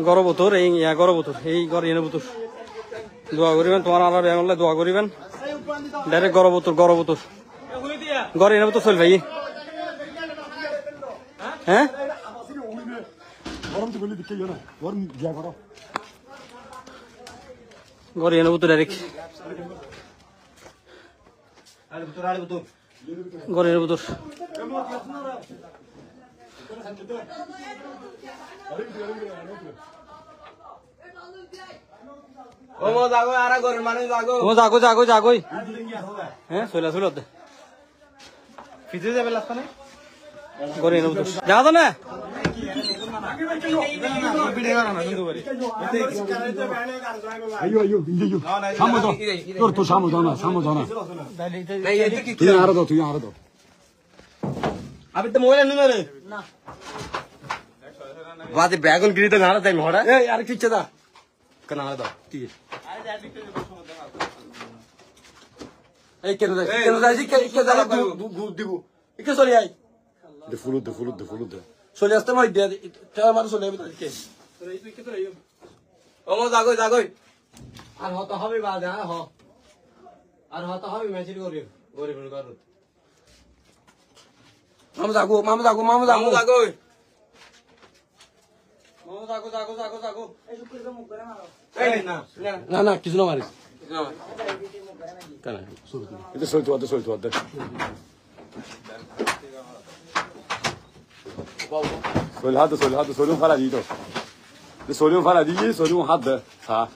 গরবতর এই গরবতর এই ঘর এনে বুতর দোয়া করিবেন তোমার আল্লাহ বেঙ্গলে দোয়া করিবেন ডাইরেক্ট গরবতর ঘর এনে বুতর চল ভাই হ্যাঁ ঘর এনে বুতর ডাইরেক্ট ঘর এনে বুতর জাগো হ্যাঁ চলে ফিজে যাবে লাগতানে ঘরে এনে বুতর জাগা তো না ব্যাগুন গিরিতে নাড়া তাই মহড়া আর কি ইচ্ছা দা কেন নাড়া দাও এই কেন যাইছি কে জালা দিব কে চলে আই de fulut চলে আসতে মই দিয়া আমার চলে যাবে কে ও জাগই আর হত হবে বাদ আর হত হবে ম্যাচের করে গরিব কর মামা জাগো না কিছু না মারিস এটা সলতো Soljum fara dito. Det soljum fara di, soljum hade. Ha.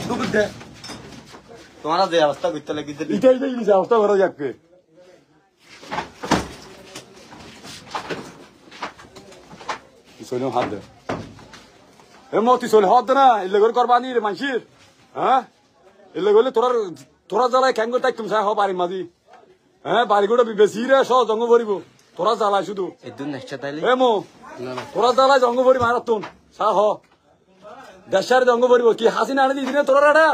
Du budde. তোমারা যে অবস্থা করতে লাগি যে এটাই যে অবস্থা করা যাচ্ছে soljum hade. Emoti sol hade na, ille gor korbani re manshir. Ha? Ille gole তোরা জ্বালায় কেন করতে তুমি সাহ বাড়ি মাদি হ্যাঁ বাড়িগুলো বেশি রে সহ জঙ্গ ভরিব তোরা জ্বালায় শুধু এমো তোরা জ্বালায় জঙ্গ ভরি মারাতুন সাহ দেশের জঙ্গ ভরিব কি হাসিনা আনে দিদি না তোরা রাডা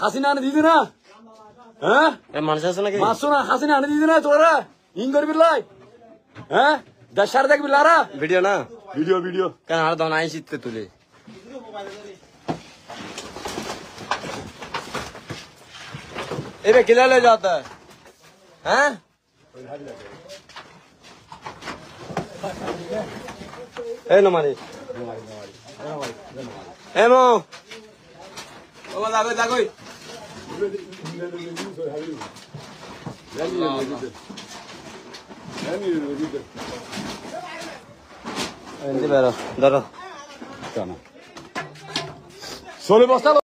হাসিনা আনে দিদি না হ্যাঁ মানুষ আছে নাকি মাসু না হাসিনা আনে দিদি না তোরা ইং করবি লাই হ্যাঁ দেশের দেখবি লারা ভিডিও না ভিডিও কেন আর দন আই শীতে তুলে এবে কিলা ले जाता है हैं ए no मारी ए मो ओ जागो এন্দি বেরো ধরো Solo basta